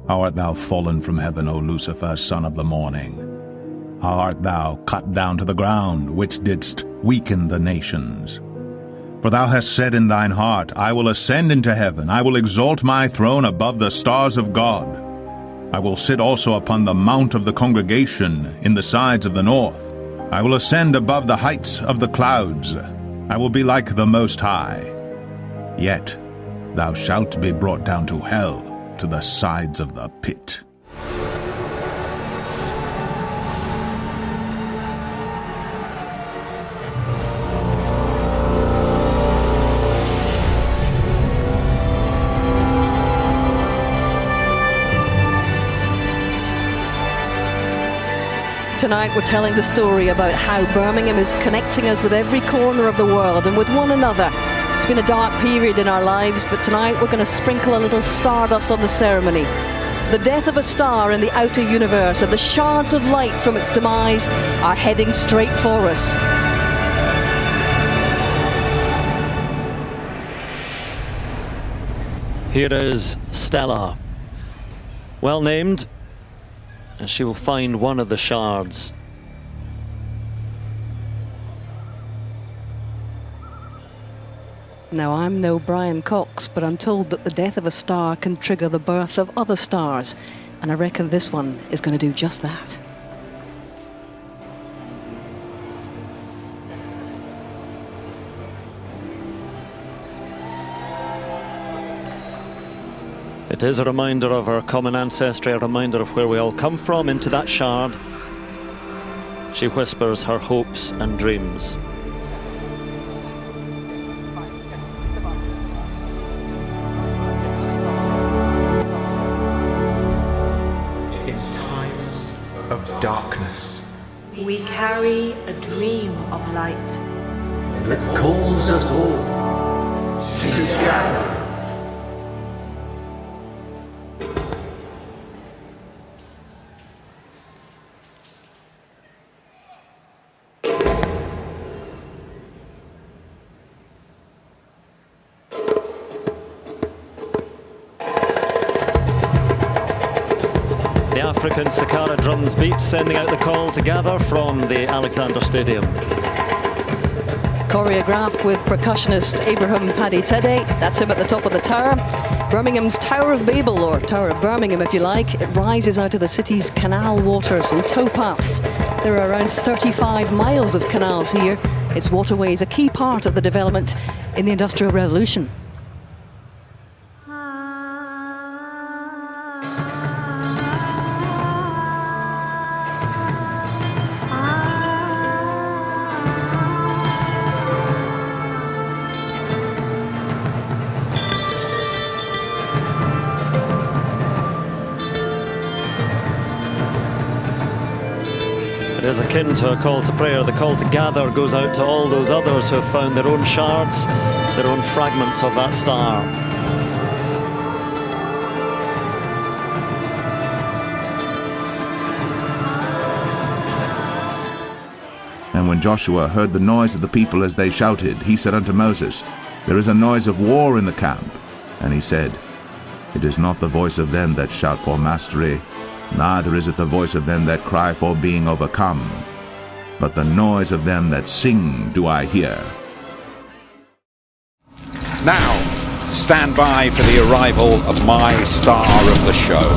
How art thou fallen from heaven, O Lucifer, son of the morning? How art thou cut down to the ground, which didst weaken the nations? For thou hast said in thine heart, I will ascend into heaven, I will exalt my throne above the stars of God. I will sit also upon the mount of the congregation in the sides of the north. I will ascend above the heights of the clouds. I will be like the Most High. Yet thou shalt be brought down to hell, to the sides of the pit. Tonight we're telling the story about how Birmingham is connecting us with every corner of the world and with one another. It's been a dark period in our lives, but tonight we're going to sprinkle a little stardust on the ceremony. The death of a star in the outer universe and the shards of light from its demise are heading straight for us. Here is Stella, well named, and she will find one of the shards. Now, I'm no Brian Cox, but I'm told that the death of a star can trigger the birth of other stars, and I reckon this one is going to do just that. It is a reminder of our common ancestry, a reminder of where we all come from. Into that shard she whispers her hopes and dreams. In times of darkness, we carry a dream of light that calls us all together. The African Sakara drums beat, sending out the call to gather from the Alexander Stadium. Choreographed with percussionist Abraham Paddy Teddy, that's him at the top of the tower. Birmingham's Tower of Babel, or Tower of Birmingham if you like, it rises out of the city's canal waters and towpaths. There are around 35 miles of canals here. Its waterways a key part of the development in the Industrial Revolution. It is akin to a call to prayer. The call to gather goes out to all those others who have found their own shards, their own fragments of that star. And when Joshua heard the noise of the people as they shouted, he said unto Moses, There is a noise of war in the camp. And he said, It is not the voice of them that shout for mastery, neither is it the voice of them that cry for being overcome, but the noise of them that sing do I hear. Now, stand by for the arrival of my star of the show.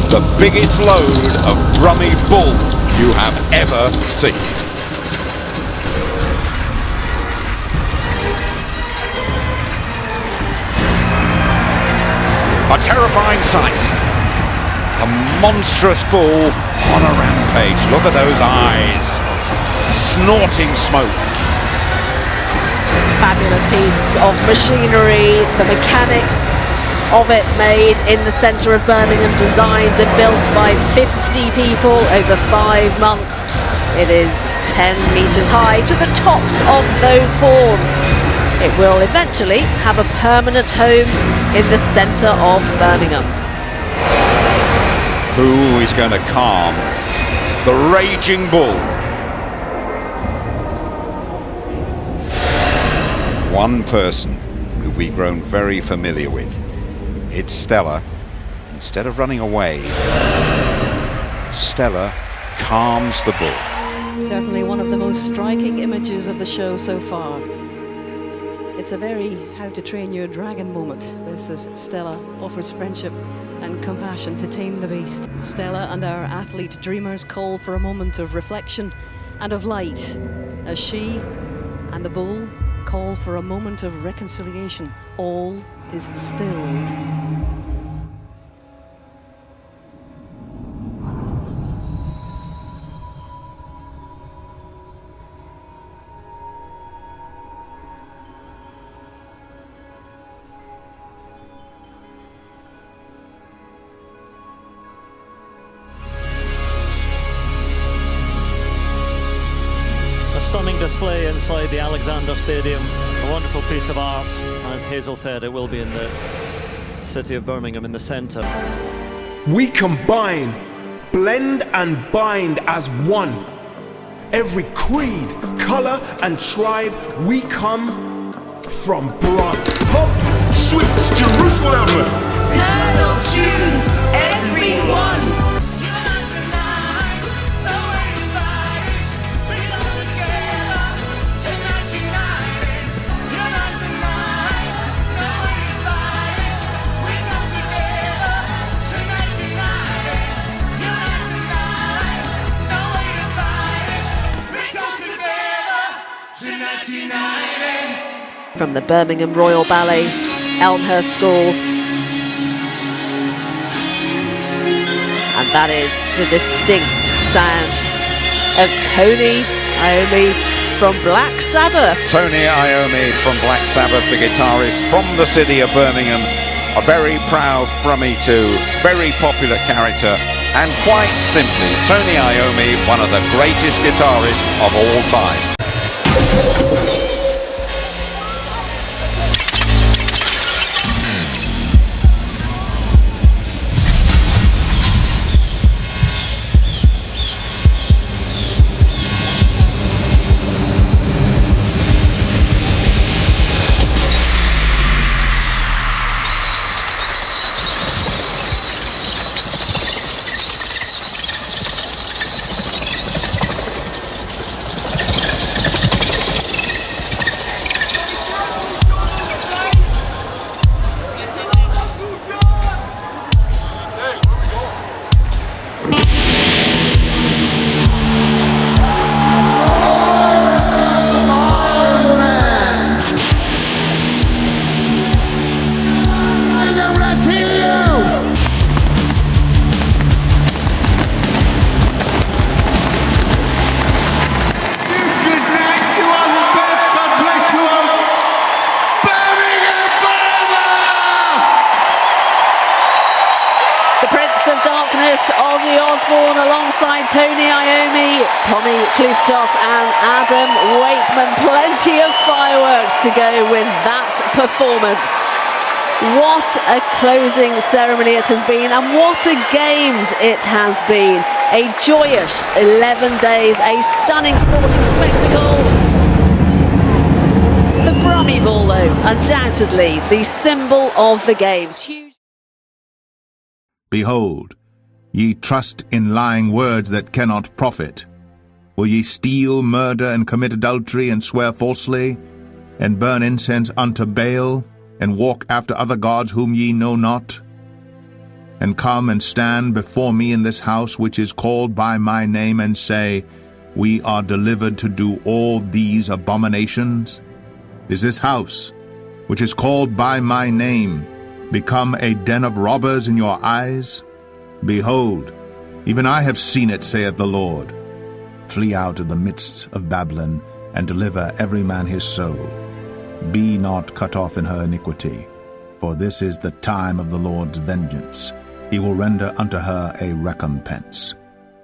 The biggest load of Brummy bull you have ever seen. A terrifying sight. A monstrous bull on a rampage. Look at those eyes. Snorting smoke. Fabulous piece of machinery, the mechanics of it made in the centre of Birmingham, designed and built by 50 people over 5 months. It is 10 metres high to the tops of those horns. It will eventually have a permanent home in the centre of Birmingham. Who is going to calm the raging bull? One person who we've grown very familiar with. It's Stella. And instead of running away, Stella calms the bull. Certainly one of the most striking images of the show so far. It's a very How to Train Your Dragon moment. This is Stella offers friendship and compassion to tame the beast. Stella and our athlete dreamers call for a moment of reflection and of light, as she and the bull call for a moment of reconciliation. All is stilled. Stunning display inside the Alexander Stadium. A wonderful piece of art. As Hazel said, it will be in the city of Birmingham in the centre. We combine, blend and bind as one. Every creed, colour and tribe, we come from Bron. Pop, sweets, Jerusalem. Turtle tunes, everyone. From the Birmingham Royal Ballet, Elmhurst School. And that is the distinct sound of Tony Iommi from Black Sabbath. Tony Iommi from Black Sabbath, the guitarist from the city of Birmingham. A very proud Brummie too, very popular character. And quite simply, Tony Iommi, one of the greatest guitarists of all time. Ozzy Osbourne alongside Tony Iommi, Tommy Klooftos and Adam Wakeman. Plenty of fireworks to go with that performance. What a closing ceremony it has been, and what a games it has been. A joyous 11 days, a stunning sporting spectacle. The Brummie Ball, though, undoubtedly the symbol of the games. Huge. Behold, ye trust in lying words that cannot profit. Will ye steal, murder, and commit adultery, and swear falsely, and burn incense unto Baal, and walk after other gods whom ye know not? And come and stand before me in this house which is called by my name, and say, We are delivered to do all these abominations? Is this house, which is called by my name, become a den of robbers in your eyes? Behold, even I have seen it, saith the Lord. Flee out of the midst of Babylon, and deliver every man his soul. Be not cut off in her iniquity, for this is the time of the Lord's vengeance. He will render unto her a recompense.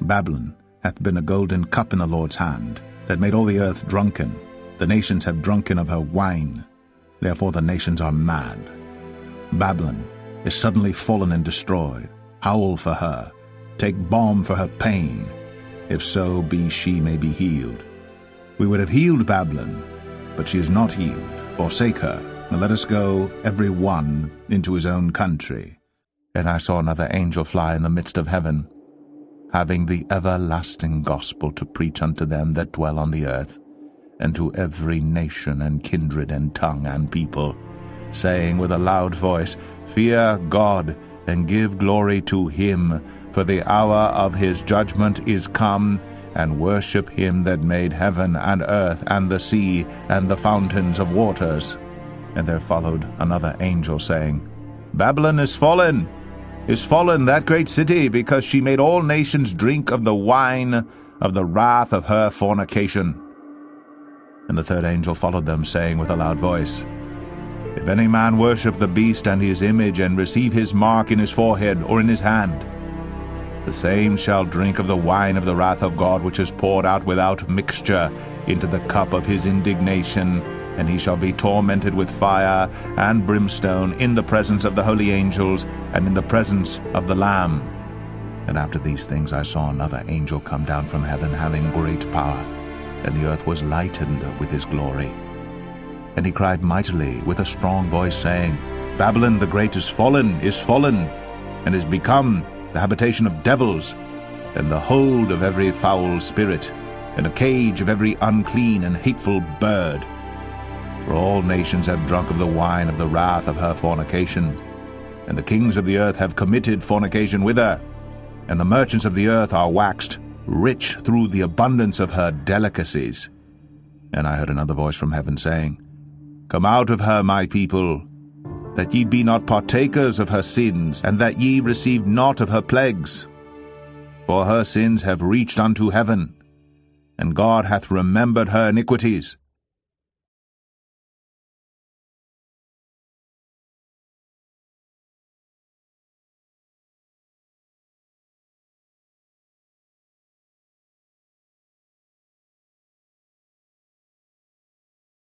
Babylon hath been a golden cup in the Lord's hand, that made all the earth drunken. The nations have drunken of her wine, therefore the nations are mad. Babylon is suddenly fallen and destroyed. Howl for her, take balm for her pain, if so be she may be healed. We would have healed Babylon, but she is not healed. Forsake her, and let us go every one into his own country. And I saw another angel fly in the midst of heaven, having the everlasting gospel to preach unto them that dwell on the earth, and to every nation and kindred and tongue and people, saying with a loud voice, Fear God, and give glory to him, for the hour of his judgment is come, and worship him that made heaven and earth and the sea and the fountains of waters. And there followed another angel, saying, Babylon is fallen, that great city, because she made all nations drink of the wine of the wrath of her fornication. And the third angel followed them, saying with a loud voice, If any man worship the beast and his image, and receive his mark in his forehead or in his hand, the same shall drink of the wine of the wrath of God, which is poured out without mixture into the cup of his indignation, and he shall be tormented with fire and brimstone in the presence of the holy angels and in the presence of the Lamb. And after these things I saw another angel come down from heaven, having great power, and the earth was lightened with his glory. And he cried mightily with a strong voice, saying, Babylon the great is fallen, and is become the habitation of devils, and the hold of every foul spirit, and a cage of every unclean and hateful bird. For all nations have drunk of the wine of the wrath of her fornication, and the kings of the earth have committed fornication with her, and the merchants of the earth are waxed rich through the abundance of her delicacies. And I heard another voice from heaven saying, Come out of her, my people, that ye be not partakers of her sins, and that ye receive not of her plagues. For her sins have reached unto heaven, and God hath remembered her iniquities.